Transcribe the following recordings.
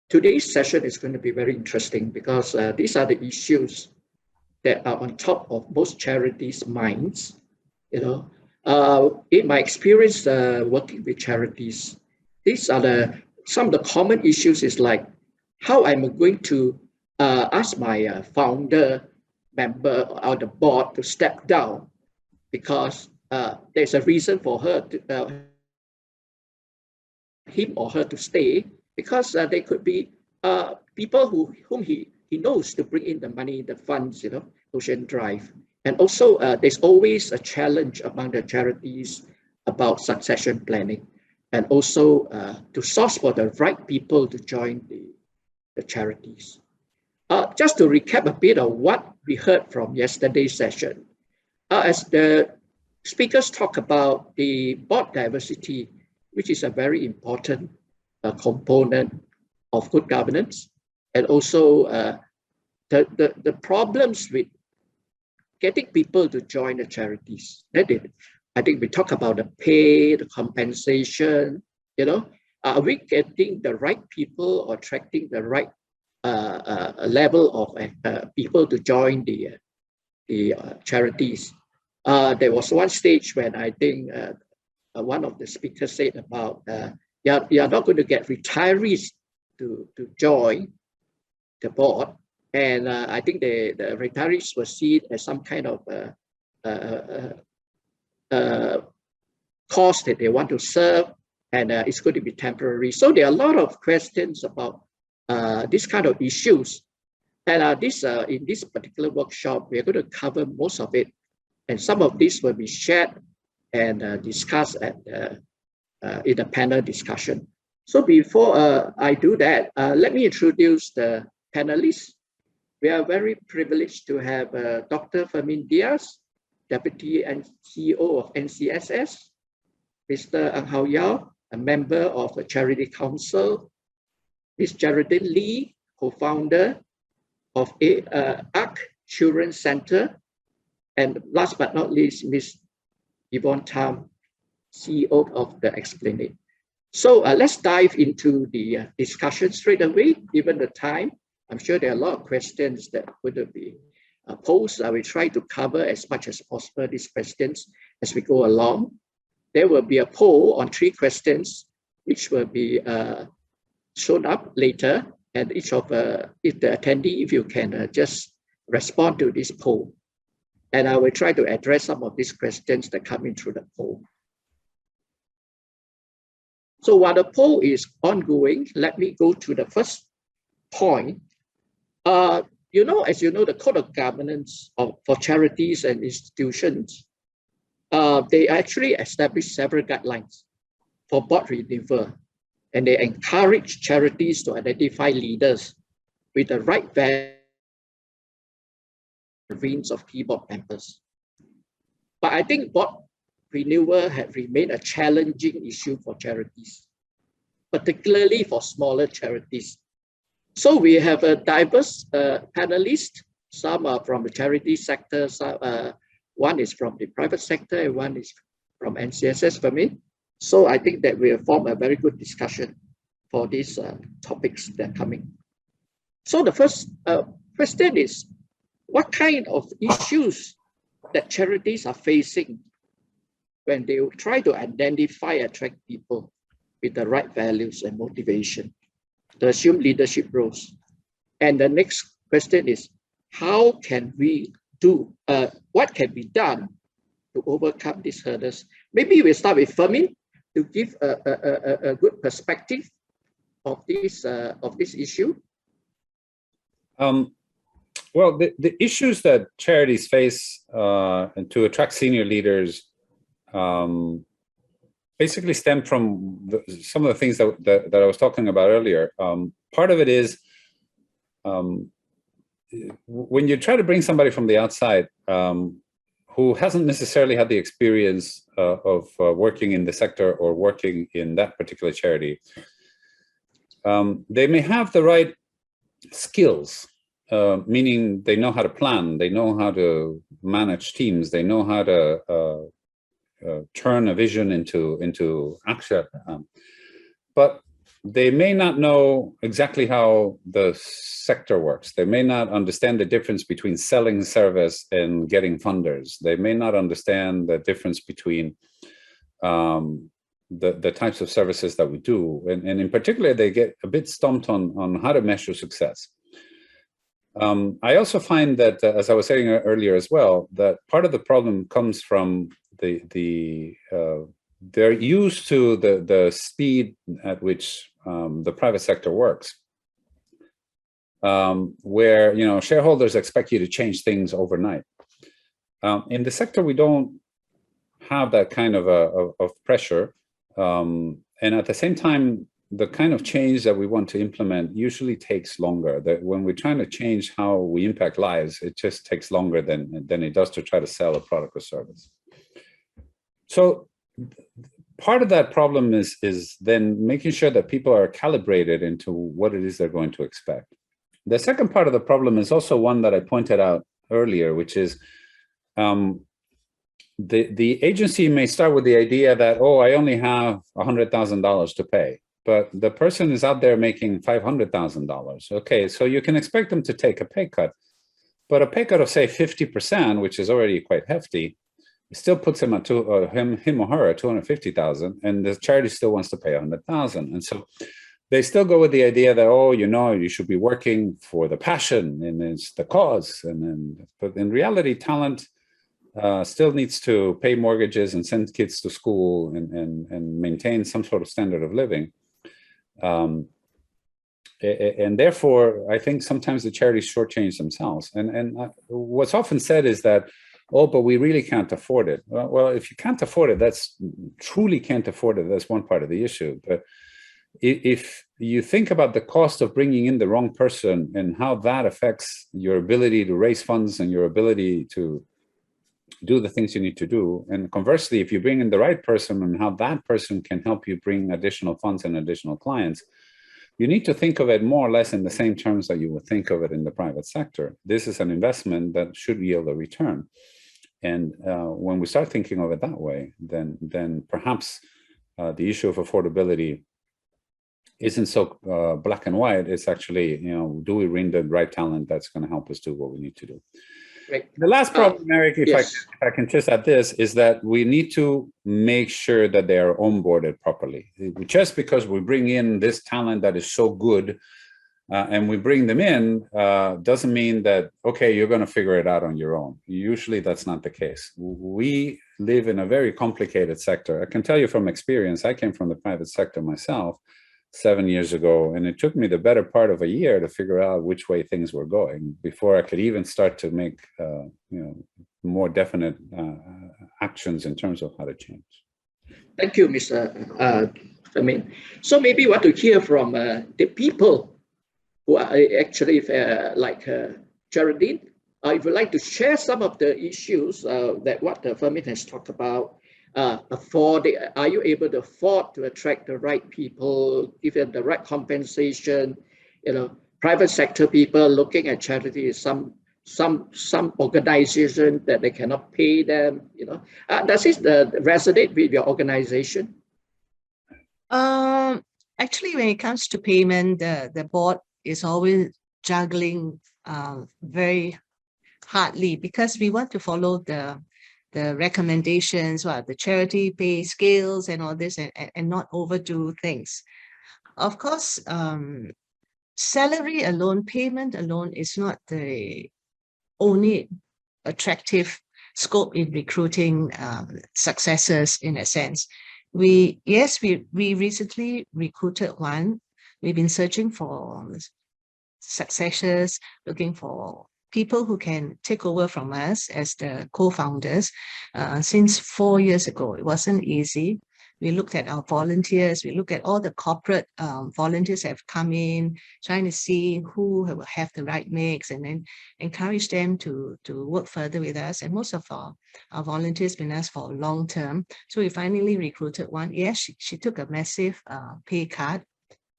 today's session is going to be very interesting because these are the issues that are on top of most charities' minds. In my experience working with charities, these are some of the common issues is like how I'm going to ask my founder member or the board to step down because there's a reason for her to, him or her to stay, because they could be people whom he knows to bring in the money, the funds, Ocean Drive. And also there's always a challenge among the charities about succession planning, and also to source for the right people to join the charities. Just to recap a bit of what we heard from yesterday's session, as the speakers talk about the board diversity, which is a very important component of good governance, and also the problems with getting people to join the charities. I think we talk about the pay, the compensation, are we getting the right people or attracting the right level of people to join the charities? There was one stage when I think one of the speakers said about you're not going to get retirees to join the board, and I think the retirees were seen as some kind of cause that they want to serve, and it's going to be temporary. So there are a lot of questions about this kind of issues, and in this particular workshop, we are going to cover most of it, and some of this will be shared and discussed in the panel discussion. So before I do that, let me introduce the panelists. We are very privileged to have Dr. Fermin Diaz, Deputy and CEO of NCSS, Mr. Ang Hao Yao, a member of the Charity Council, Ms. Geraldine Lee, co-founder of ARC Children's Center, and last but not least, Ms. Yvonne Tam, CEO of the Esplanade. So let's dive into the discussion straight away, given the time. I'm sure there are a lot of questions that would be posed. I will try to cover as much as possible these questions as we go along. There will be a poll on 3 questions, which will be shown up later. And each of if the attendee, if you can just respond to this poll. And I will try to address some of these questions that come in through the poll. So while the poll is ongoing, let me go to the first point. As you know, the Code of Governance for charities and institutions, they actually established several guidelines for board renewal, and they encourage charities to identify leaders with the right values of key board members. But I think board renewal has remained a challenging issue for charities, particularly for smaller charities. So we have a diverse panelists. Some are from the charity sector, one is from the private sector, and one is from NCSS for me. So I think that we have formed a very good discussion for these topics that are coming. So the first question is, what kind of issues that charities are facing when they try to identify and attract people with the right values and motivation to assume leadership roles? And the next question is, how can we do, what can be done to overcome these hurdles? Maybe we'll start with Fermin to give a good perspective of this issue. Well, the issues that charities face and to attract senior leaders basically stem from some of the things that I was talking about earlier. Part of it is when you try to bring somebody from the outside who hasn't necessarily had the experience of working in the sector or working in that particular charity, they may have the right skills, meaning they know how to plan, they know how to manage teams, they know how to turn a vision into action. But they may not know exactly how the sector works. They may not understand the difference between selling service and getting funders. They may not understand the difference between the types of services that we do. And in particular, they get a bit stumped on how to measure success. I also find that, as I was saying earlier as well, that part of the problem comes from they're used to the speed at which the private sector works, where shareholders expect you to change things overnight. In the sector, we don't have that kind of pressure, and at the same time, the kind of change that we want to implement usually takes longer. That when we're trying to change how we impact lives, it just takes longer than it does to try to sell a product or service. So part of that problem is then making sure that people are calibrated into what it is they're going to expect. The second part of the problem is also one that I pointed out earlier, which is the agency may start with the idea that, oh, I only have $100,000 to pay, but the person is out there making $500,000. Okay, so you can expect them to take a pay cut, but a pay cut of say 50%, which is already quite hefty, still puts him at him or her at 250,000, and the charity still wants to pay 100,000. And so they still go with the idea that, oh, you should be working for the passion and it's the cause. But in reality, talent still needs to pay mortgages and send kids to school and maintain some sort of standard of living. And therefore, I think sometimes the charities shortchange themselves. And what's often said is that, oh, but we really can't afford it. Well, if you can't afford it, that's one part of the issue. But if you think about the cost of bringing in the wrong person and how that affects your ability to raise funds and your ability to do the things you need to do, and conversely, if you bring in the right person and how that person can help you bring additional funds and additional clients, you need to think of it more or less in the same terms that you would think of it in the private sector. This is an investment that should yield a return. And when we start thinking of it that way, then perhaps the issue of affordability isn't so black and white. It's actually, do we bring the right talent that's going to help us do what we need to do? Right. The last problem, Eric, if yes. I can just add this, is that we need to make sure that they are onboarded properly. Just because we bring in this talent that is so good and we bring them in, doesn't mean that, okay, you're going to figure it out on your own. Usually that's not the case. We live in a very complicated sector. I can tell you from experience, I came from the private sector myself 7 years ago, and it took me the better part of a year to figure out which way things were going before I could even start to make more definite actions in terms of how to change. Thank you, Mr. Fermin. So maybe we want to hear from the people who are actually like Geraldine. If you'd like to share some of the issues that what Fermin has talked about, are you able to afford to attract the right people, give them the right compensation? Private sector people looking at charities, some organization that they cannot pay them. Does this resonate with your organization? Actually, when it comes to payment, the board is always juggling very hardly, because we want to follow the recommendations, the charity pay scales and all this, and not overdo things. Of course, salary alone, payment alone is not the only attractive scope in recruiting successors, in a sense. We recently recruited one. We've been searching for successors, looking for people who can take over from us as the co-founders since 4 years ago. It wasn't easy. We looked at our volunteers. We looked at all the corporate volunteers that have come in, trying to see who have the right mix, and then encourage them to work further with us. And most of our volunteers been with us for long term. So we finally recruited one. Yes, she took a massive pay cut,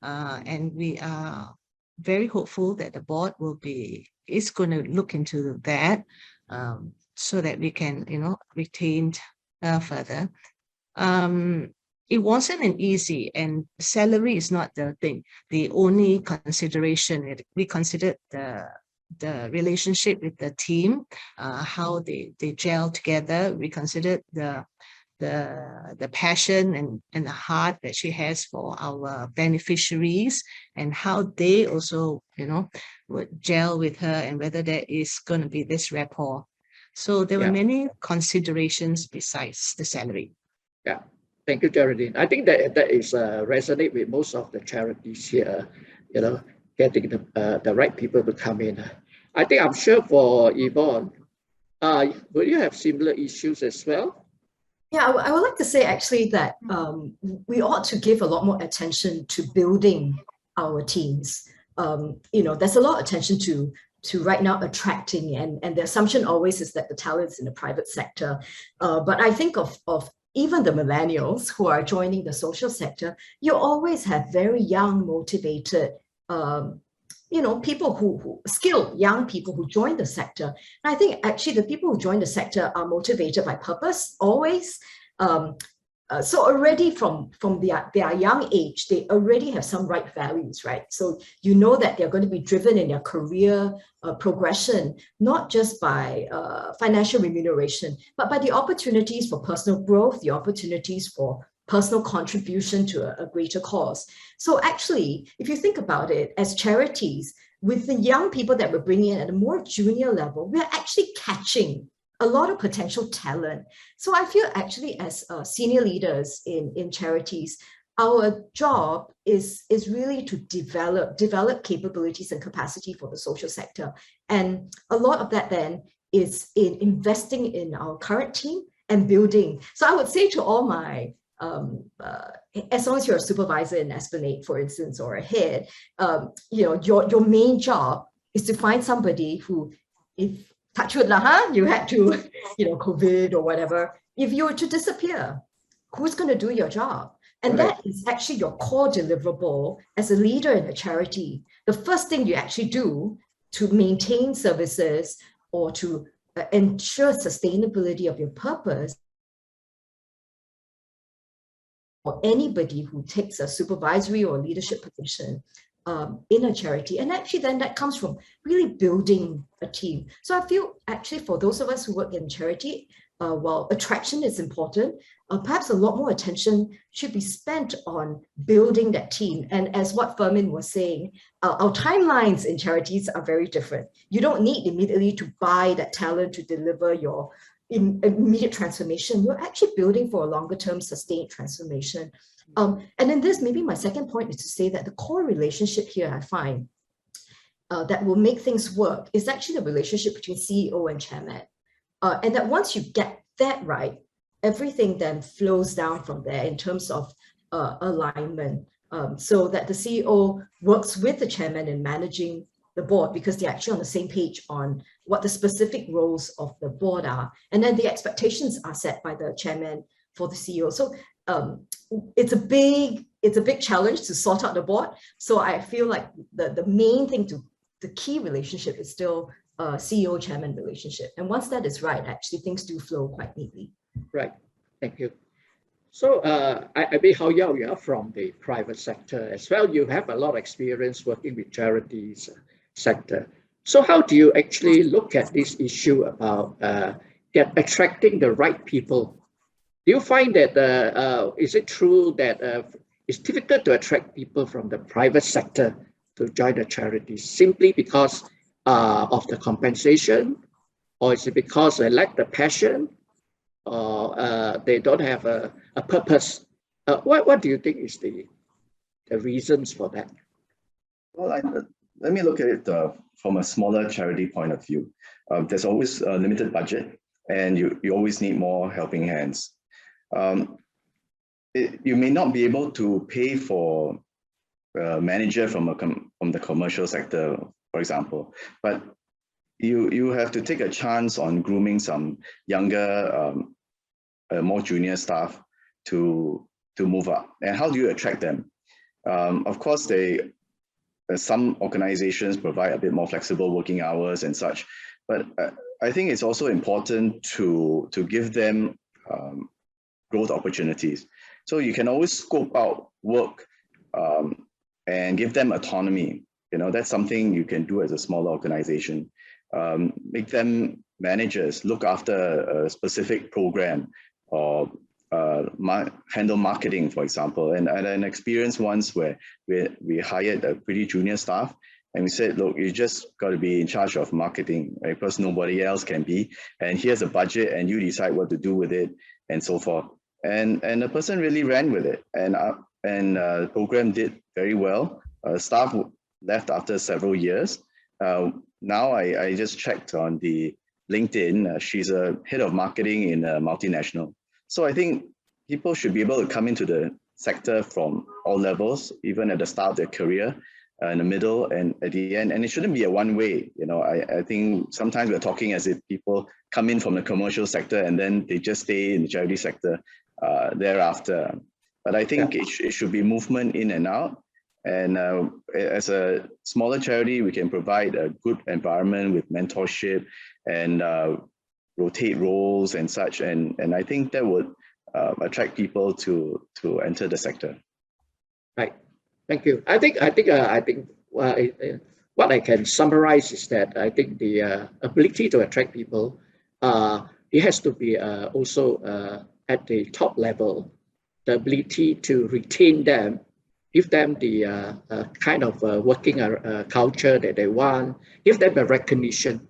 and we are very hopeful that the board is going to look into that, so that we can, retain further. it wasn't an easy, and salary is not the only consideration. We considered the relationship with the team, how they gel together. We considered the passion and the heart that she has for our beneficiaries, and how they also, would gel with her, and whether there is going to be this rapport. So there were many considerations besides the salary. Yeah, thank you, Geraldine. I think that is resonate with most of the charities here, getting the right people to come in. I'm sure for Yvonne, will you have similar issues as well? Yeah, I would like to say actually that we ought to give a lot more attention to building our teams. There's a lot of attention to right now attracting, and the assumption always is that the talent's in the private sector. But I think of even the millennials who are joining the social sector, you always have very young, motivated, people who skilled young people who join the sector. And I think actually the people who join the sector are motivated by purpose always. So already from their young age, they already have some right values, right? So you know that they're going to be driven in their career progression, not just by financial remuneration, but by the opportunities for personal growth, the opportunities for personal contribution to a greater cause. So actually, if you think about it, as charities, with the young people that we're bringing in at a more junior level, we're actually catching a lot of potential talent. So I feel actually as senior leaders in charities, our job is really to develop capabilities and capacity for the social sector. And a lot of that then is in investing in our current team and building. So I would say to all my as long as you're a supervisor in Esplanade, for instance, or a head, your main job is to find somebody who, if touch wood you had to, COVID or whatever, if you were to disappear, who's going to do your job? And that is actually your core deliverable as a leader in a charity. The first thing you actually do to maintain services or to ensure sustainability of your purpose, or anybody who takes a supervisory or leadership position in a charity. And actually then that comes from really building a team. So I feel actually for those of us who work in charity, while attraction is important, perhaps a lot more attention should be spent on building that team. And as what Fermin was saying, our timelines in charities are very different. You don't need immediately to buy that talent to deliver your immediate transformation. You're actually building for a longer term sustained transformation. And in this, maybe my second point is to say that the core relationship here I find that will make things work is actually the relationship between CEO and chairman. And that once you get that right, everything then flows down from there in terms of alignment. So that the CEO works with the chairman in managing the board because they're actually on the same page on what the specific roles of the board are. And then the expectations are set by the chairman for the CEO. So it's a big challenge to sort out the board. So I feel like the main thing the key relationship is still CEO chairman relationship. And once that is right, actually things do flow quite neatly. Right, thank you. So I mean, how you are from the private sector as well. You have a lot of experience working with charities sector. So how do you actually look at this issue about attracting the right people? Do you find that, is it true that it's difficult to attract people from the private sector to join the charities simply because of the compensation? Or is it because they lack the passion? Or they don't have a purpose? What do you think is the reasons for that? Well, let me look at it from a smaller charity point of view. There's always a limited budget, and you always need more helping hands. You may not be able to pay for a manager from the commercial sector, for example, but you have to take a chance on grooming some younger, more junior staff to move up. And how do you attract them? Of course, some organizations provide a bit more flexible working hours and such, but I think it's also important to give them growth opportunities. So you can always scope out work and give them autonomy. That's something you can do as a smaller organization. Make them managers, look after a specific program, or handle marketing, for example. And I had an experience once where we hired a pretty junior staff, and we said, look, you just got to be in charge of marketing, right? Because nobody else can be. And here's a budget, and you decide what to do with it, and so forth. And the person really ran with it, and the program did very well. Staff left after several years. Now I just checked on the LinkedIn. She's a head of marketing in a multinational. So I think people should be able to come into the sector from all levels, even at the start of their career, in the middle, and at the end. And it shouldn't be a one-way. I think sometimes we're talking as if people come in from the commercial sector and then they just stay in the charity sector thereafter. But I think it should be movement in and out. And as a smaller charity, we can provide a good environment with mentorship and rotate roles and such. And I think that would attract people to enter the sector. Right. Thank you. I think what I can summarize is that I think the ability to attract people, it has to be also at the top level, the ability to retain them, give them the kind of working culture that they want, give them the recognition.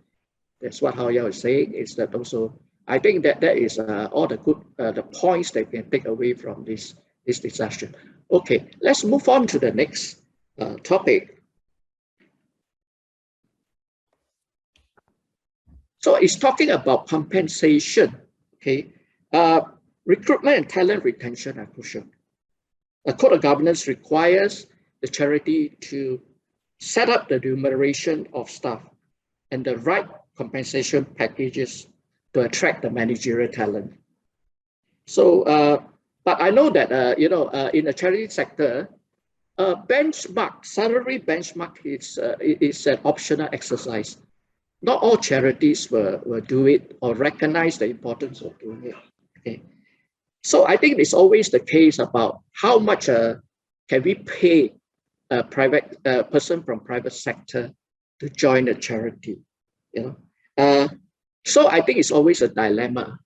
That's what Hao Yao is saying, is that also, I think that is all the good the points that we can take away from this discussion. Okay, let's move on to the next topic. So it's talking about compensation. Okay, recruitment and talent retention are crucial. A code of governance requires the charity to set up the remuneration of staff and the right compensation packages to attract the managerial talent. So, but I know that in the charity sector, salary benchmark is an optional exercise. Not all charities will do it or recognize the importance of doing it. Okay. So I think it's always the case about how much can we pay a private person from private sector to join a charity, So I think it's always a dilemma.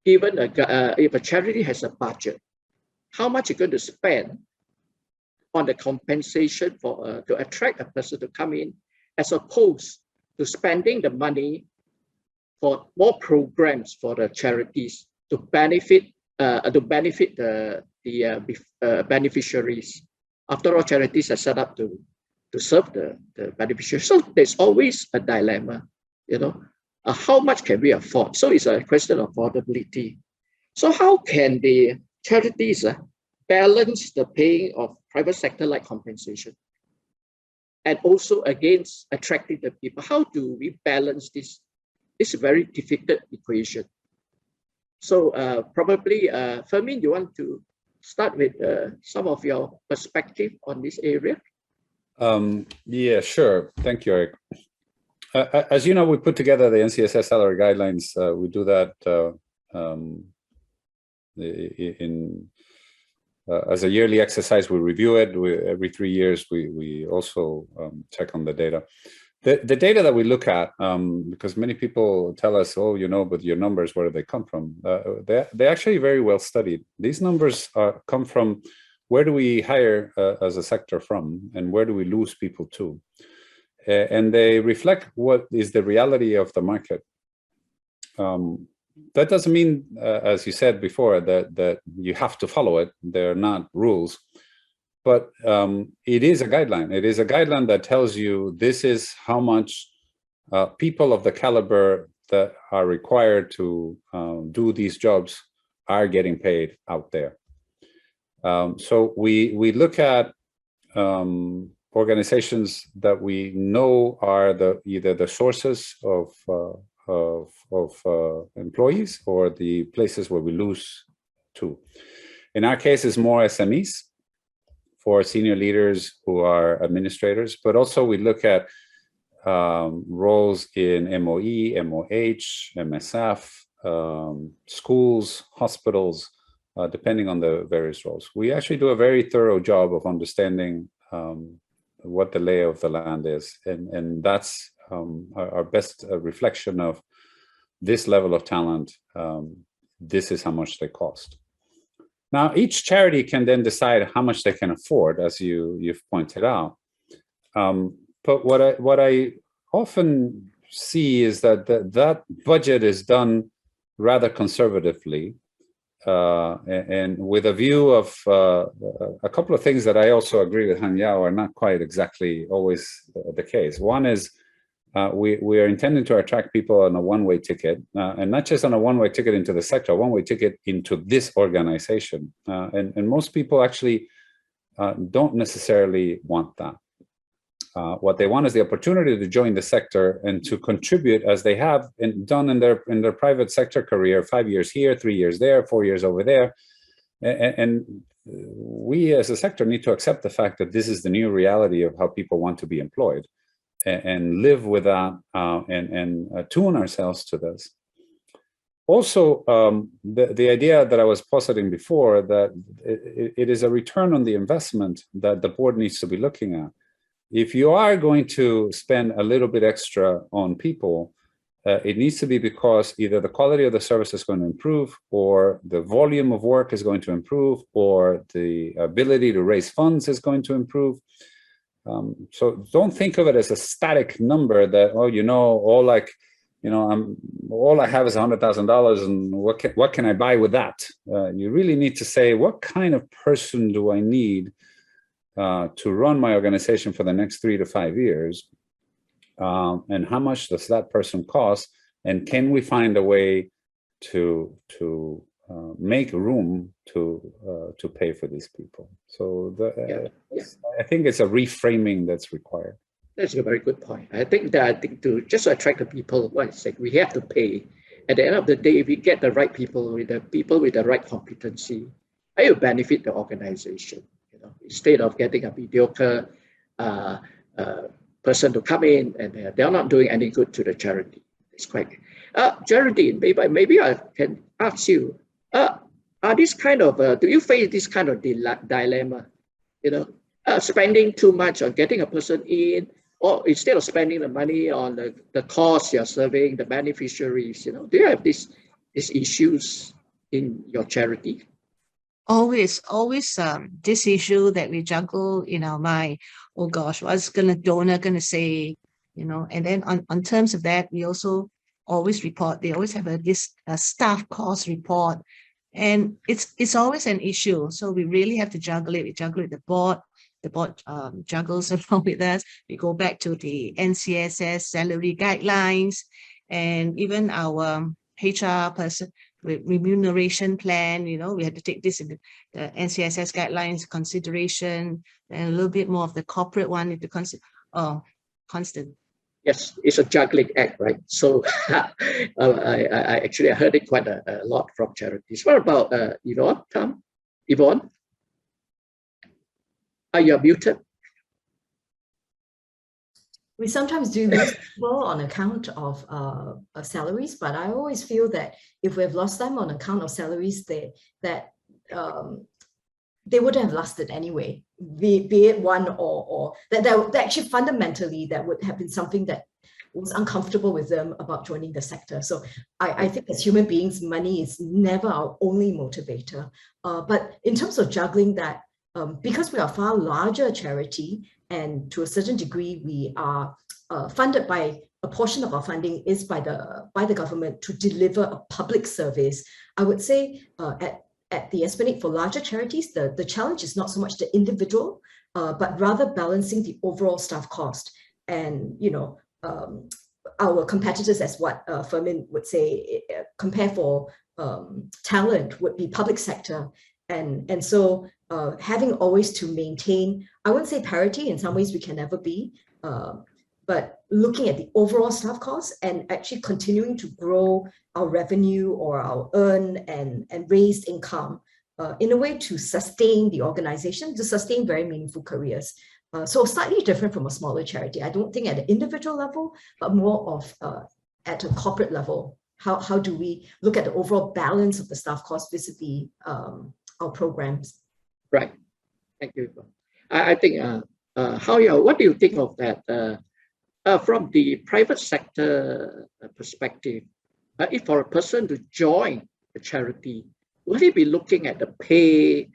Even if a charity has a budget, how much you're going to spend on the compensation for to attract a person to come in, as opposed to spending the money for more programs for the charities to benefit the beneficiaries. After all, charities are set up to serve the beneficiaries. So there's always a dilemma, how much can we afford? So it's a question of affordability. So how can the charities balance the paying of private sector like compensation and also against attracting the people? How do we balance this very difficult equation? So probably, Fermin, you want to start with some of your perspective on this area? Yeah, sure. Thank you, Eric. As you know, we put together the NCSS salary guidelines. We do that as a yearly exercise. We review it. Every 3 years, we also check on the data. The data that we look at, because many people tell us, oh, but your numbers, where do they come from? They're actually very well studied. These numbers come from where do we hire as a sector from, and where do we lose people to? And they reflect what is the reality of the market. That doesn't mean, as you said before, that you have to follow it. They're not rules. But it is a guideline. It is a guideline that tells you this is how much people of the caliber that are required to do these jobs are getting paid out there. So we look at organizations that we know are either the sources of employees or the places where we lose to. In our case, it's more SMEs for senior leaders who are administrators, but also we look at roles in MOE, MOH, MSF, schools, hospitals, depending on the various roles. We actually do a very thorough job of understanding what the lay of the land is, and that's our best reflection of this level of talent. This is how much they cost. Now, each charity can then decide how much they can afford, as you've pointed out. But what I often see is that that budget is done rather conservatively, and with a view of a couple of things that I also agree with Han Yao are not quite exactly always the case. One is we are intending to attract people on a one-way ticket, and not just on a one-way ticket into the sector, a one-way ticket into this organization. And most people actually don't necessarily want that. What they want is the opportunity to join the sector and to contribute, as they have done in their private sector career, 5 years here, 3 years there, 4 years over there. And we as a sector need to accept the fact that this is the new reality of how people want to be employed, and live with that, and attune ourselves to this. Also, the idea that I was positing before, that it is a return on the investment that the board needs to be looking at. If you are going to spend a little bit extra on people, it needs to be because either the quality of the service is going to improve, or the volume of work is going to improve, or the ability to raise funds is going to improve. So don't think of it as a static number that, oh, all I have is $100,000, and what can I buy with that? You really need to say, what kind of person do I need to run my organization for the next 3 to 5 years, and how much does that person cost, and can we find a way to make room to pay for these people? So I think it's a reframing that's required. That's a very good point. I think to just attract the people, we have to pay. At the end of the day, if we get the right people with the right competency, it will benefit the organization. Instead of getting a mediocre person to come in and they're not doing any good to the charity. It's quite. Geraldine, maybe I can ask you, are this kind of, do you face this kind of dilemma? Spending too much on getting a person in, or instead of spending the money on the cause you're serving, the beneficiaries, do you have these issues in your charity? Always this issue that we juggle in our mind. Oh gosh, what's donor gonna say? And then on terms of that, we also always report. They always have a staff cost report, and it's always an issue. So we really have to juggle it. We juggle it with the board. The board juggles along with us. We go back to the NCSS salary guidelines, and even our HR person with remuneration plan. We had to take this into the NCSS guidelines consideration, and a little bit more of the corporate one into constant. Yes, it's a juggling act, right? So I actually heard it quite a lot from charities. What about Yvonne? Tom? Yvonne? You're muted. We sometimes do lose people on account of salaries, but I always feel that if we have lost them on account of salaries, they wouldn't have lasted anyway, be it one or that actually fundamentally that would have been something that was uncomfortable with them about joining the sector. So I think as human beings, money is never our only motivator. But in terms of juggling that, because we are a far larger charity, and to a certain degree, we are funded by a portion of our funding is by the government to deliver a public service. I would say at the Esplanade for larger charities, the challenge is not so much the individual, but rather balancing the overall staff cost. And our competitors, as what Fermin would say, compare for talent would be public sector. And so having always to maintain, I wouldn't say parity, in some ways we can never be, but looking at the overall staff costs and actually continuing to grow our revenue or our earn and raised income in a way to sustain the organization, to sustain very meaningful careers. So slightly different from a smaller charity. I don't think at an individual level, but more of at a corporate level, how do we look at the overall balance of the staff cost vis-a-vis our programs? Right. Thank you. I think, what do you think of that? From the private sector perspective, if for a person to join a charity, will he be looking at the pay,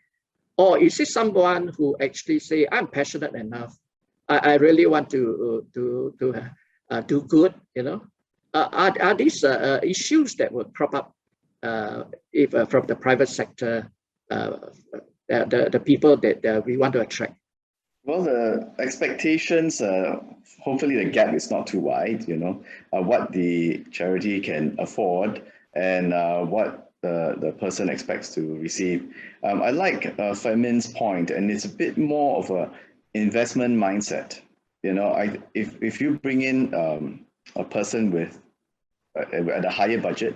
or is it someone who actually say, I'm passionate enough, I really want to do good, you know? Are these issues that will crop up if from the private sector, the people that we want to attract? Well, the expectations, hopefully the gap is not too wide, you know, what the charity can afford and what the person expects to receive. I like Femin's point, and it's a bit more of a investment mindset. You know, if you bring in a person with at a higher budget,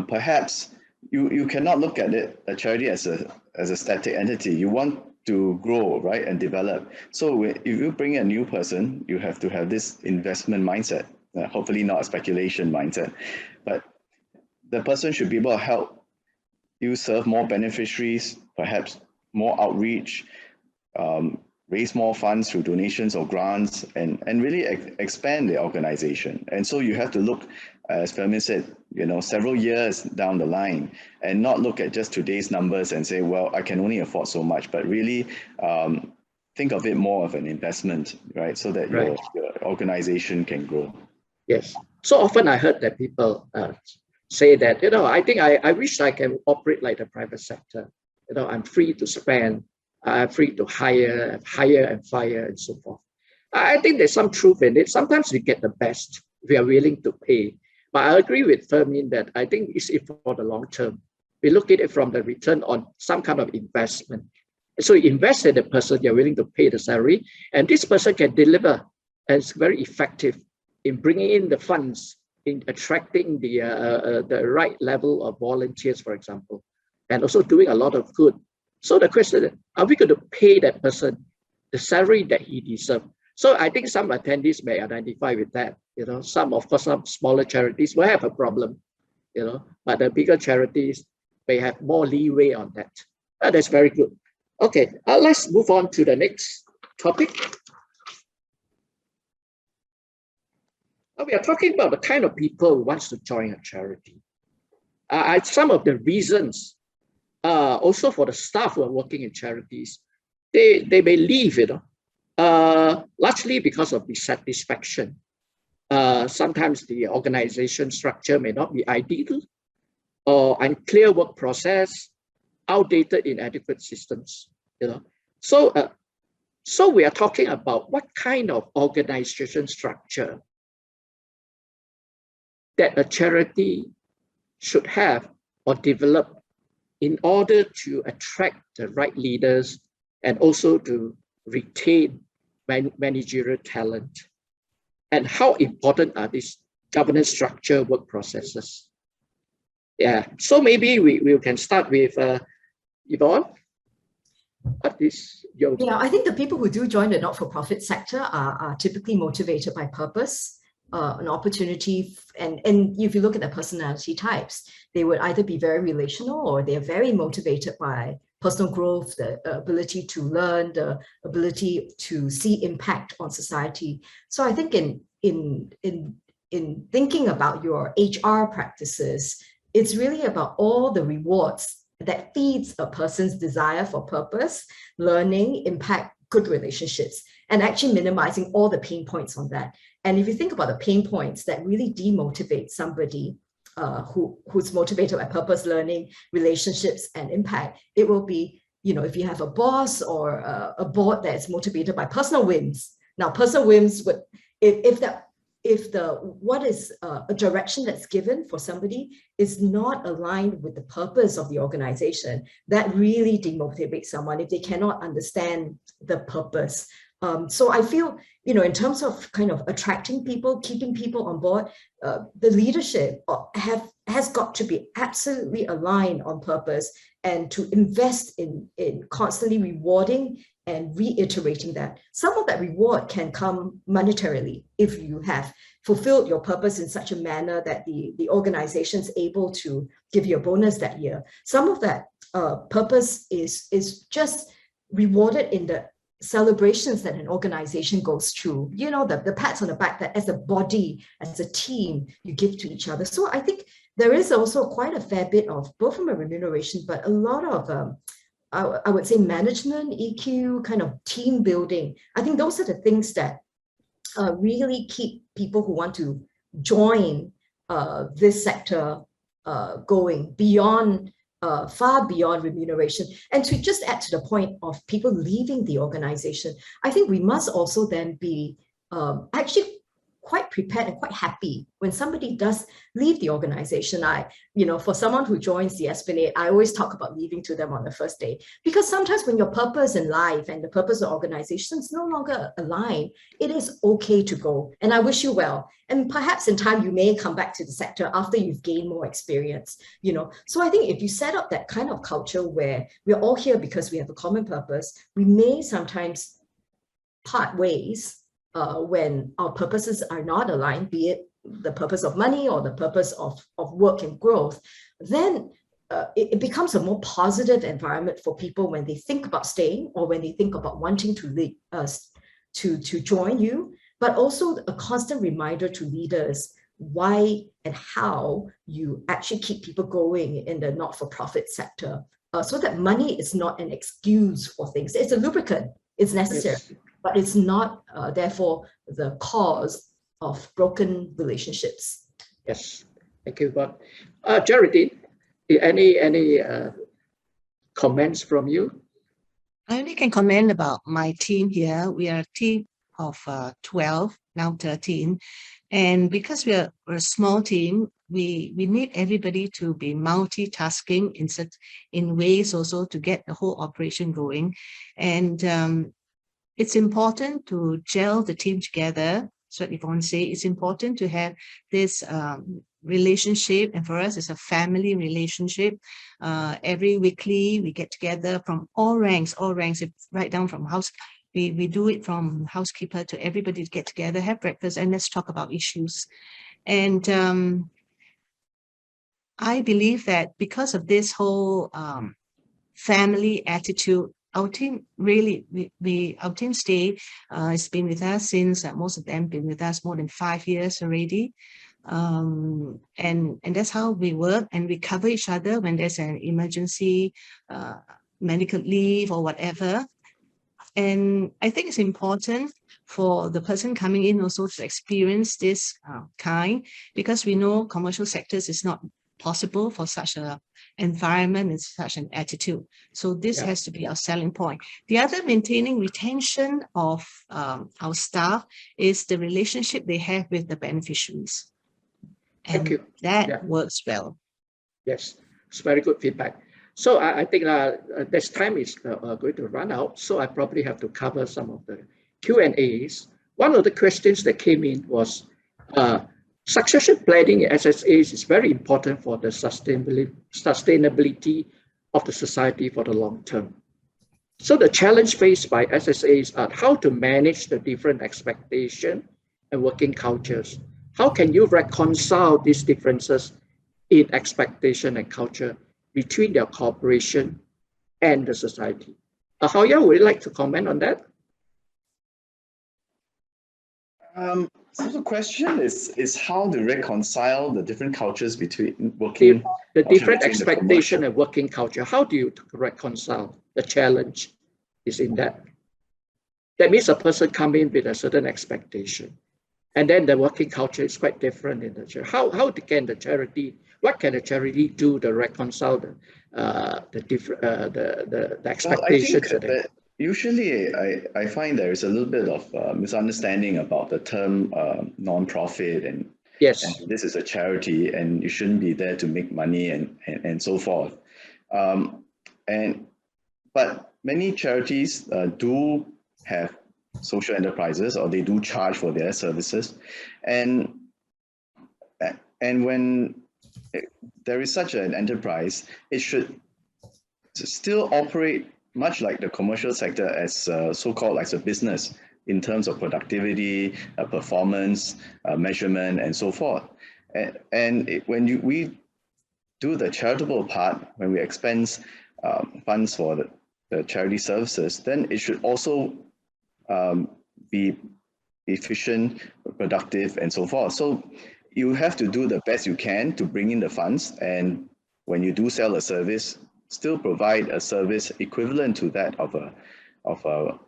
perhaps you cannot look at it, a charity as a static entity. You want to grow, right, and develop. So if you bring a new person, you have to have this investment mindset, hopefully not a speculation mindset, but the person should be able to help you serve more beneficiaries, perhaps more outreach, raise more funds through donations or grants, and really expand the organization. And so you have to look, as Fermin said, you know, several years down the line, and not look at just today's numbers and say, well, I can only afford so much, but really think of it more of an investment, right? So that your organization can grow. Yes. So often I heard that people say that, you know, I think I wish I can operate like the private sector. You know, I'm free to spend, I'm free to hire and fire and so forth. I think there's some truth in it. Sometimes we get the best, we are willing to pay. But I agree with Fermin that I think it's for the long term. We look at it from the return on some kind of investment. So you invest in the person, you're willing to pay the salary, and this person can deliver and it's very effective in bringing in the funds, in attracting the right level of volunteers, for example, and also doing a lot of good. So the question is, are we going to pay that person the salary that he deserves? So I think some attendees may identify with that. You know, some smaller charities will have a problem, you know, but the bigger charities may have more leeway on that. That's very good. Okay, let's move on to the next topic. We are talking about the kind of people who wants to join a charity. Some of the reasons, also for the staff who are working in charities, they may leave, you know, largely because of dissatisfaction. Sometimes the organization structure may not be ideal, or unclear work process, outdated, inadequate systems. You know, so we are talking about what kind of organization structure that a charity should have or develop in order to attract the right leaders and also to retain managerial talent. And how important are these governance structure work processes? Yeah, so maybe we can start with Yvonne. What is your... Yeah, I think the people who do join the not-for-profit sector are typically motivated by purpose, an opportunity, and if you look at the personality types, they would either be very relational or they're very motivated by personal growth, the ability to learn, the ability to see impact on society. So I think in thinking about your HR practices, it's really about all the rewards that feeds a person's desire for purpose, learning, impact, good relationships, and actually minimizing all the pain points on that. And if you think about the pain points that really demotivate somebody who's motivated by purpose, learning, relationships, and impact, it will be, you know, if you have a boss or a board that's motivated by personal whims. Now, personal whims would, if what is a direction that's given for somebody is not aligned with the purpose of the organization, that really demotivates someone if they cannot understand the purpose. So I feel, you know, in terms of kind of attracting people, keeping people on board, the leadership has got to be absolutely aligned on purpose and to invest in constantly rewarding and reiterating that. Some of that reward can come monetarily if you have fulfilled your purpose in such a manner that the organization is able to give you a bonus that year. Some of that purpose is just rewarded in the celebrations that an organization goes through, you know, the pats on the back that as a body, as a team, you give to each other. So I think there is also quite a fair bit of, both from a remuneration, but a lot of, I would say, management, EQ, kind of team building. I think those are the things that really keep people who want to join this sector going beyond, far beyond remuneration. And to just add to the point of people leaving the organization, I think we must also then be actually quite prepared and quite happy when somebody does leave the organization. For someone who joins the Esplanade, I always talk about leaving to them on the first day, because sometimes when your purpose in life and the purpose of organizations no longer align, it is okay to go. And I wish you well. And perhaps in time, you may come back to the sector after you've gained more experience, So I think if you set up that kind of culture where we're all here because we have a common purpose, we may sometimes part ways when our purposes are not aligned, be it the purpose of money or the purpose of work and growth, then it becomes a more positive environment for people when they think about staying or when they think about wanting to lead us to join you, but also a constant reminder to leaders why and how you actually keep people going in the not-for-profit sector, so that money is not an excuse for things. It's a lubricant, it's necessary. Yes. But it's not, therefore, the cause of broken relationships. Yes, thank you, Bob. Charities, any comments from you? I only can comment about my team here. We are a team of 12, now 13. And because we're a small team, we need everybody to be multitasking in ways also to get the whole operation going. And it's important to gel the team together. So what Yvonne say, it's important to have this relationship. And for us, it's a family relationship. Every weekly, we get together from all ranks, right down from house. We do it from housekeeper to everybody to get together, have breakfast, and let's talk about issues. And I believe that because of this whole family attitude, our team really, our team has been with us since most of them been with us more than 5 years already. And that's how we work, and we cover each other when there's an emergency, medical leave or whatever. And I think it's important for the person coming in also to experience this kind, because we know commercial sectors is not possible for such an environment and such an attitude. So this has to be our selling point. The other, maintaining retention of our staff, is the relationship they have with the beneficiaries. And thank you. That works well. Yes, it's very good feedback. So I think this time is going to run out. So I probably have to cover some of the Q&As. One of the questions that came in was, succession planning in SSAs is very important for the sustainability of the society for the long term. So the challenge faced by SSAs are how to manage the different expectations and working cultures. How can you reconcile these differences in expectation and culture between their corporation and the society? Hao-Ya, would you like to comment on that? So the question is how to reconcile the different cultures between working, the different expectation and working culture. How do you reconcile? The challenge is in that. That means a person come in with a certain expectation, and then the working culture is quite different in the church. How can the charity? What can the charity do to reconcile the expectations? Well, usually, I find there is a little bit of misunderstanding about the term non-profit, and this is a charity, and you shouldn't be there to make money and so forth. But many charities do have social enterprises, or they do charge for their services, and when there is such an enterprise, it should still operate much like the commercial sector as so-called as a business in terms of productivity, performance, measurement, and so forth. When we do the charitable part, when we expense funds for the charity services, then it should also be efficient, productive, and so forth. So you have to do the best you can to bring in the funds, and when you do sell a service, still provide a service equivalent to that of a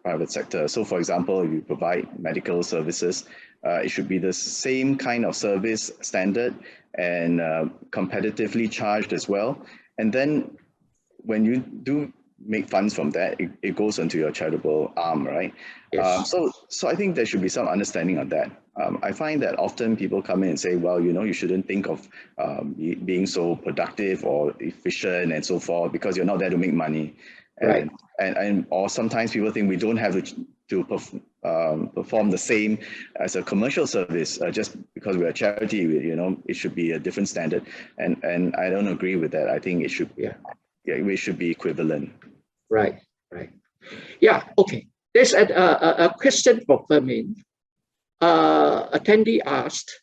private sector. So for example, if you provide medical services, it should be the same kind of service standard and competitively charged as well. And then when you do make funds from that, it goes into your charitable arm, right? Yes. So I think there should be some understanding on that. I find that often people come in and say, well, you shouldn't think of being so productive or efficient and so forth because you're not there to make money. Right. And or sometimes people think we don't have to perform the same as a commercial service just because we're a charity. It should be a different standard. And I don't agree with that. I think it should. Yeah, we should be equivalent. Right. Yeah. Okay. There's a question for Fermin. Attendee asked,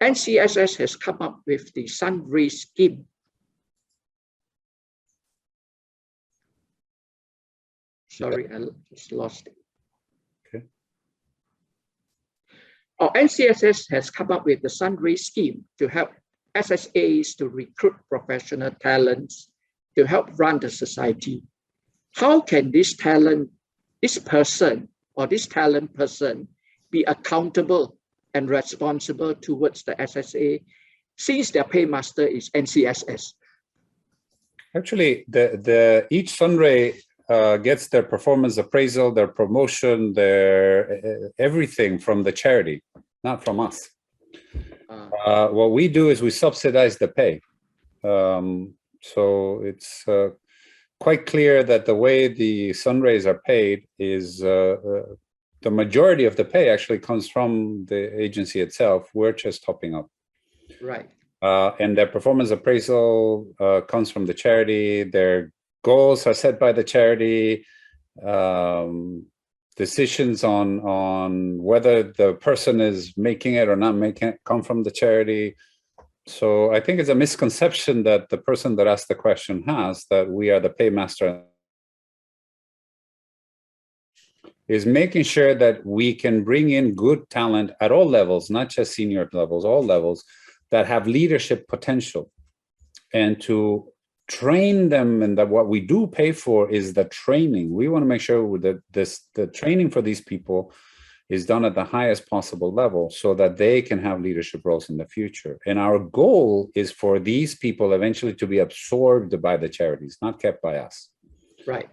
NCSS has come up with the Sunray scheme. Sorry, I just lost it. Okay. NCSS has come up with the Sunray scheme to help SSAs to recruit professional talents to help run the society. How can this talent person be accountable and responsible towards the SSA since their paymaster is NCSS? Actually, each Sunray gets their performance appraisal, their promotion, their everything from the charity, not from us. What we do is we subsidize the pay. So it's quite clear that the way the Sunrays are paid is the majority of the pay actually comes from the agency itself. We're just topping up. Right. And their performance appraisal comes from the charity. Their goals are set by the charity. Decisions on whether the person is making it or not making it come from the charity. So I think it's a misconception that the person that asked the question has, that we are the paymaster, is making sure that we can bring in good talent at all levels, not just senior levels, all levels, that have leadership potential, and to train them. And that what we do pay for is the training. We want to make sure that the training for these people is done at the highest possible level so that they can have leadership roles in the future. And our goal is for these people eventually to be absorbed by the charities, not kept by us. Right.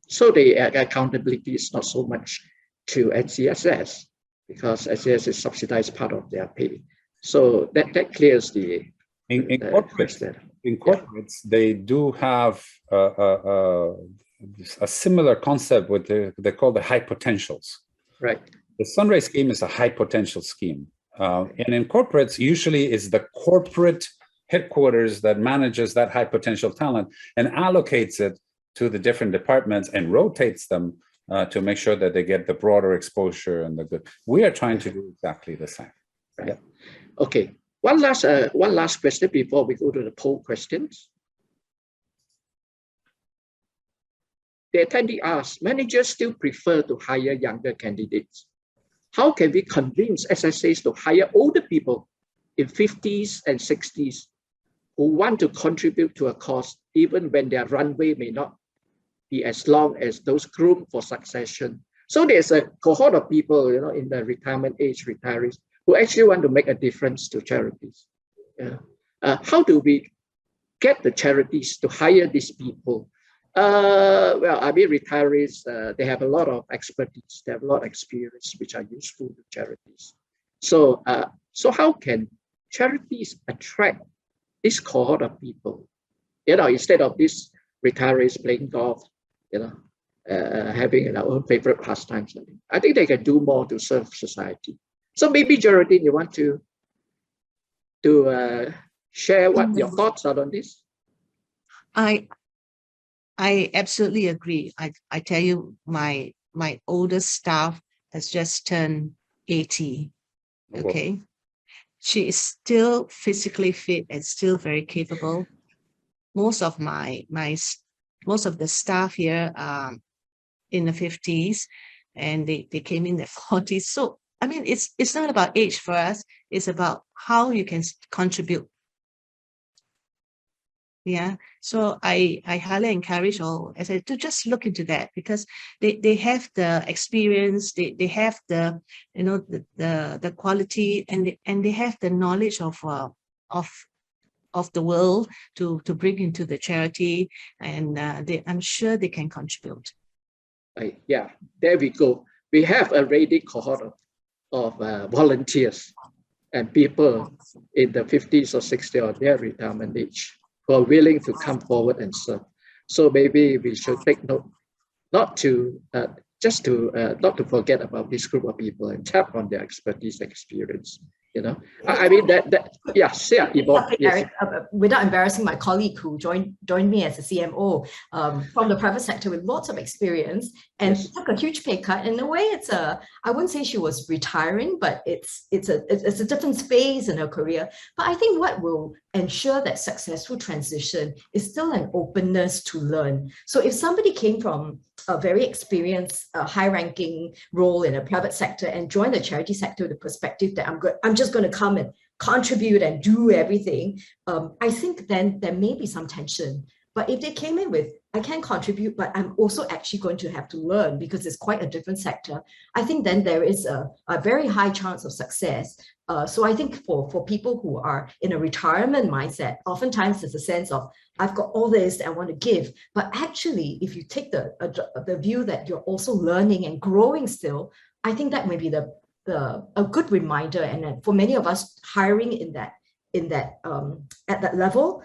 So the accountability is not so much to NCSS because NCSS is subsidized part of their pay. So that clears the in corporates, they do have a similar concept with they call the high potentials. Right. The Sunray scheme is a high potential scheme. And in corporates, usually it's the corporate headquarters that manages that high potential talent and allocates it to the different departments and rotates them to make sure that they get the broader exposure and the good. We are trying to do exactly the same. Right. Yeah. Okay. One last question before we go to the poll questions. The attendee asked, managers still prefer to hire younger candidates. How can we convince SSAs to hire older people in 50s and 60s who want to contribute to a cause even when their runway may not be as long as those groomed for succession? So there's a cohort of people, in the retirement age, retirees, who actually want to make a difference to charities. Yeah. How do we get the charities to hire these people? Retirees, they have a lot of expertise, they have a lot of experience, which are useful to charities. So how can charities attract this cohort of people? Instead of these retirees playing golf, having their own favorite pastimes. I think they can do more to serve society. So maybe Geraldine, you want to share what your thoughts are on this? I absolutely agree. I tell you, my oldest staff has just turned 80. Okay. She is still physically fit and still very capable. Most of most of the staff here are in the 50s, and they came in the 40s. So I mean, it's not about age for us. It's about how you can contribute. Yeah. So I highly encourage all, as I to just look into that, because they have the experience, they have the, you know, the quality, and they have the knowledge of the world to bring into the charity, and I'm sure they can contribute. Yeah, there we go. We have a already cohort of volunteers and people in the 50s or 60s or their retirement age who are willing to come forward and serve. So maybe we should take note, not to not to forget about this group of people and tap on their expertise, experience. You know, I mean Yvonne, yes. Eric, without embarrassing my colleague who joined me as a CMO from the private sector with lots of experience and took a huge pay cut. In a way, I wouldn't say she was retiring, but it's a different phase in her career. But I think what will ensure that successful transition is still an openness to learn. So if somebody came from a very experienced, high-ranking role in a private sector and join the charity sector with the perspective that I'm just going to come and contribute and do everything, I think then there may be some tension. But if they came in with, I can contribute, but I'm also actually going to have to learn because it's quite a different sector, I think then there is a very high chance of success. So I think for people who are in a retirement mindset, oftentimes there's a sense of, I've got all this I want to give. But actually, if you take the view that you're also learning and growing still, I think that may be a good reminder. And for many of us hiring at that level,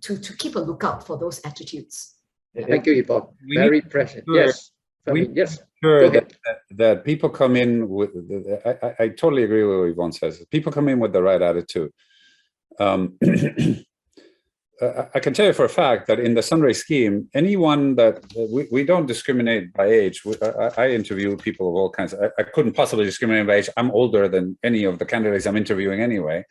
to keep a lookout for those attitudes. Thank you, Yvonne. Very present. Yes. Yes. Sure that people come in with, I totally agree with what Yvonne says. People come in with the right attitude. I can tell you for a fact that in the Sunray scheme, anyone that we don't discriminate by age. I interview people of all kinds. I couldn't possibly discriminate by age. I'm older than any of the candidates I'm interviewing anyway.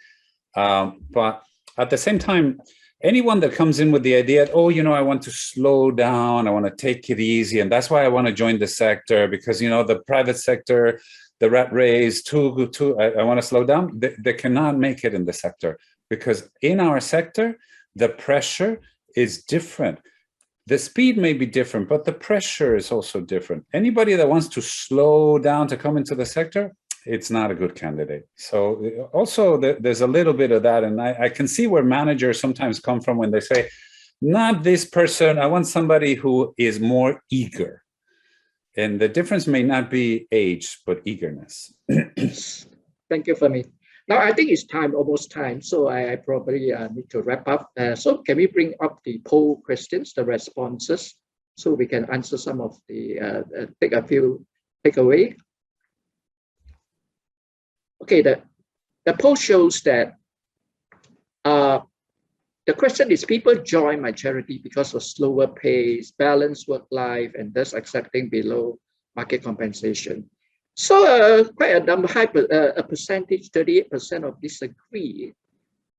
But at the same time, anyone that comes in with the idea, oh, you know, I want to slow down, I want to take it easy, and that's why I want to join the sector, because, you know, the private sector, the rat race, I want to slow down. They cannot make it in the sector, because in our sector, the pressure is different. The speed may be different, but the pressure is also different. Anybody that wants to slow down to come into the sector, it's not a good candidate. So also there's a little bit of that. And I can see where managers sometimes come from when they say, not this person, I want somebody who is more eager. And the difference may not be age, but eagerness. Thank you, Femi. Now I think it's time, almost time. So I probably need to wrap up. So can we bring up the poll questions, the responses, so we can answer some of the, take a few takeaway. Okay, the poll shows that the question is, people join my charity because of slower pace, balanced work life, and thus accepting below market compensation. So quite a percentage, 38% of disagree.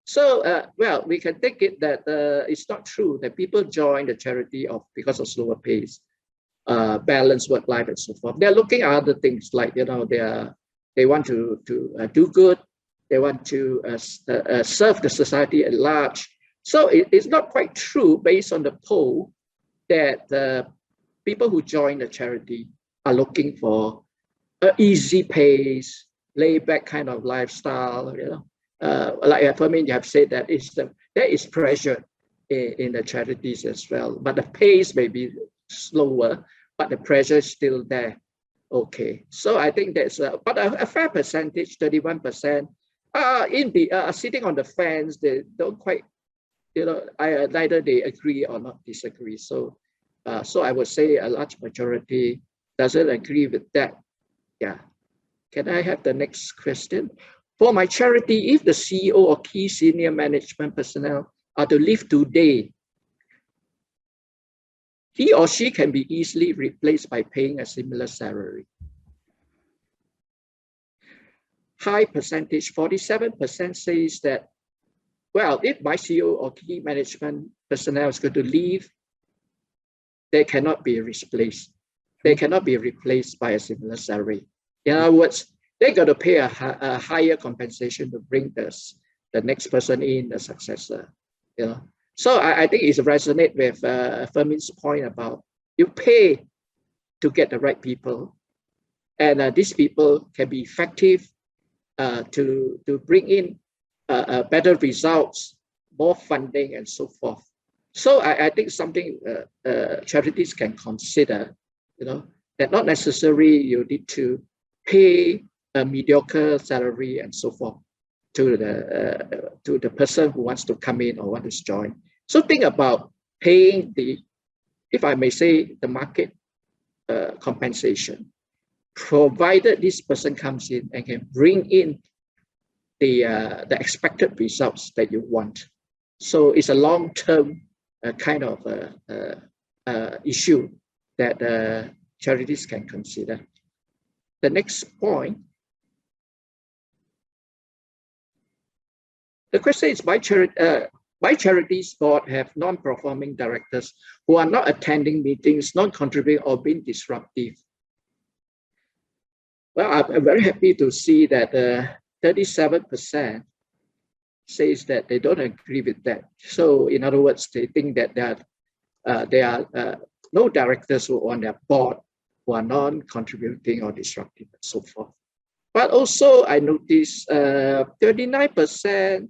So well, we can take it that it's not true that people join the charity because of slower pace, balanced work life, and so forth. They're looking at other things, like, you know, they want to do good. They want to serve the society at large. So it's not quite true, based on the poll, that the people who join the charity are looking for an easy pace, laid-back kind of lifestyle. You know, like for me, you have said that there is pressure in the charities as well, but the pace may be slower, but the pressure is still there. Okay, so I think that's but a fair percentage, 31%, sitting on the fence. They don't quite, you know, neither they agree or not disagree. So, so I would say a large majority doesn't agree with that. Yeah. Can I have the next question? For my charity, if the CEO or key senior management personnel are to leave today, he or she can be easily replaced by paying a similar salary. High percentage, 47% says that, well, if my CEO or key management personnel is going to leave, they cannot be replaced. They cannot be replaced by a similar salary. In other words, they're going to pay a higher compensation to bring the next person in, the successor. You know, so I think it resonates with Fermin's point about you pay to get the right people, and these people can be effective to bring in better results, more funding, and so forth. So I think something charities can consider, you know, that not necessarily you need to pay a mediocre salary and so forth to the person who wants to come in or want to join. So think about paying the, if I may say, the market compensation, provided this person comes in and can bring in the expected results that you want. So it's a long-term kind of issue that charities can consider. The next point, the question is, why charities board have non-performing directors who are not attending meetings, not contributing, or being disruptive? Well, I'm very happy to see that 37% says that they don't agree with that. So in other words, they think that there are no directors who are on their board who are non-contributing or disruptive and so forth. But also I noticed 39%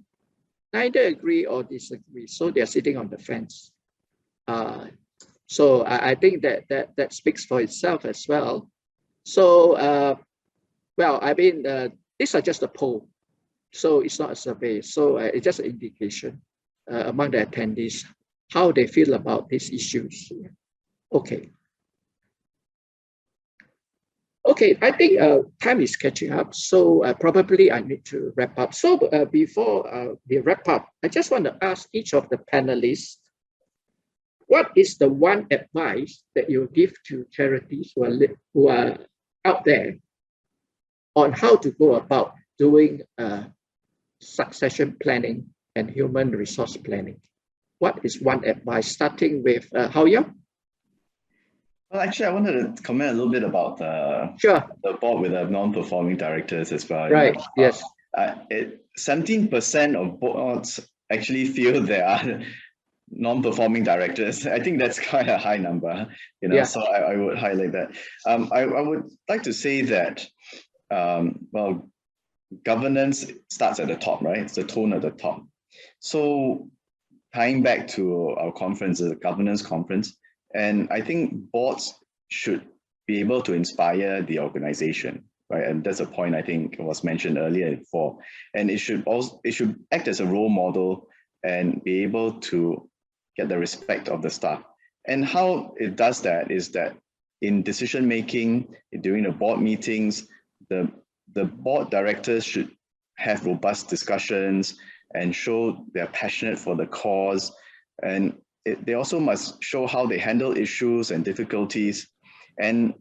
neither agree or disagree. So they're sitting on the fence. So I think that speaks for itself as well. So, well, I mean, these are just a poll. So it's not a survey. So it's just an indication among the attendees, how they feel about these issues. Okay. Okay, I think time is catching up. So probably I need to wrap up. So before we wrap up, I just want to ask each of the panelists, what is the one advice that you give to charities who are out there on how to go about doing succession planning and human resource planning? What is one advice, starting with Hao Yao? Well, actually, I wanted to comment a little bit about the board with the non-performing directors as well. Right, yes. 17% of boards actually feel there are non-performing directors. I think that's quite a high number, you know, so I would highlight that. I would like to say that, well, governance starts at the top, right? It's the tone at the top. So tying back to our conference, the governance conference, and I think boards should be able to inspire the organization, right? And that's a point I think was mentioned earlier before. And it should act as a role model and be able to get the respect of the staff. And how it does that is that in decision making, during the board meetings, the board directors should have robust discussions and show they're passionate for the cause. And they also must show how they handle issues and difficulties and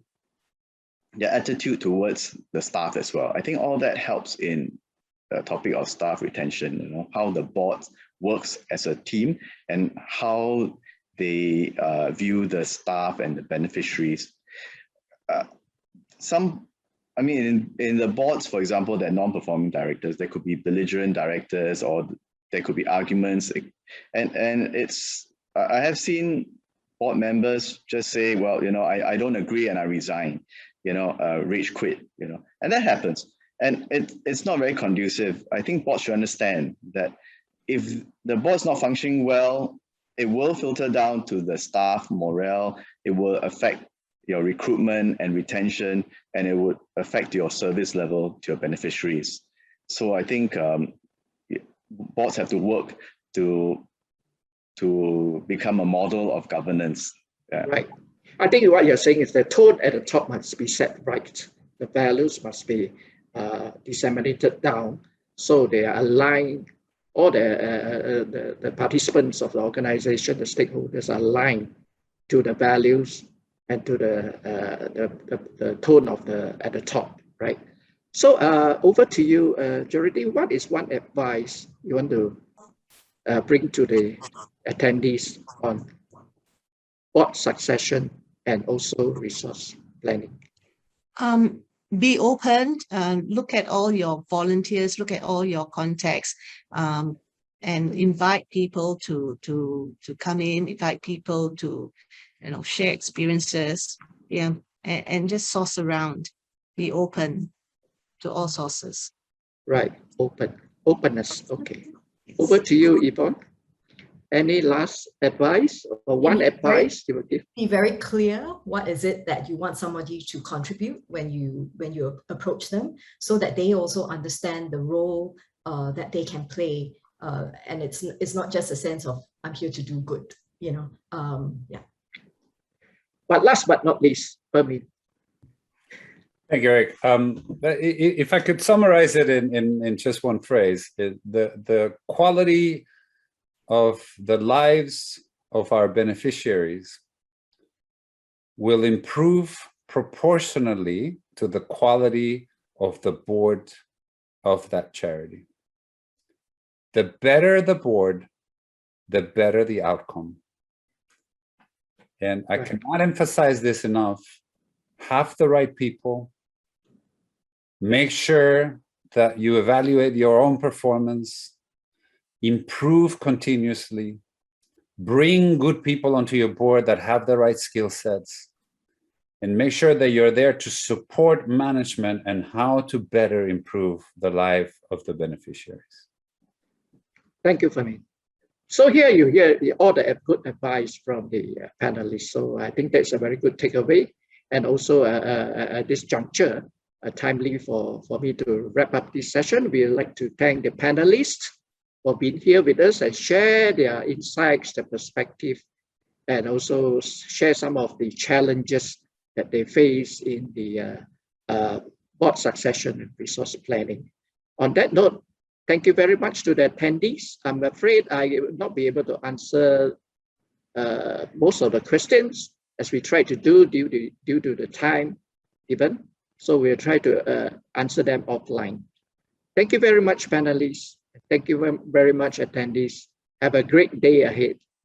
their attitude towards the staff as well. I think all that helps in the topic of staff retention, you know, how the board works as a team and how they view the staff and the beneficiaries. I mean, in the boards, for example, they're non-performing directors, there could be belligerent directors or there could be arguments. And I have seen board members just say, well, you know, I don't agree and I resign, you know, rage quit, you know, and that happens. And it's not very conducive. I think boards should understand that if the board's not functioning well, it will filter down to the staff morale, it will affect your recruitment and retention, and it would affect your service level to your beneficiaries. So I think boards have to work to become a model of governance. Right. I think what you're saying is the tone at the top must be set right. The values must be disseminated down so they are aligned. All the participants of the organization, the stakeholders are aligned to the values and to the tone of at the top, right? So over to you, Charity. What is one advice you want to bring to the attendees on board succession and also resource planning? Be open, look at all your volunteers, look at all your contacts, and invite people to come in, invite people to, share experiences, and just source around. Be open to all sources. Right, openness. Okay. Over to you, Yvonne. Any last advice or one advice you would give? Be very clear what is it that you want somebody to contribute when you approach them, so that they also understand the role that they can play, and it's not just a sense of I'm here to do good, yeah. But last but not least, Permin. Thank you, Eric. If I could summarize it in just one phrase, the quality of the lives of our beneficiaries will improve proportionally to the quality of the board of that charity. The better the board, the better the outcome. And I cannot emphasize this enough. Have the right people. Make sure that you evaluate your own performance, improve continuously, bring good people onto your board that have the right skill sets, and make sure that you're there to support management and how to better improve the life of the beneficiaries. Thank you, Permin. So here you hear all the good advice from the panelists. So I think that's a very good takeaway. And also at this juncture, timely for me to wrap up this session. We'd like to thank the panelists for being here with us and share their insights, their perspective, and also share some of the challenges that they face in the board succession and resource planning. On that note, thank you very much to the attendees. I'm afraid I will not be able to answer most of the questions as we try to do due to the time given. So we'll try to answer them offline. Thank you very much, panelists. Thank you very much, attendees. Have a great day ahead.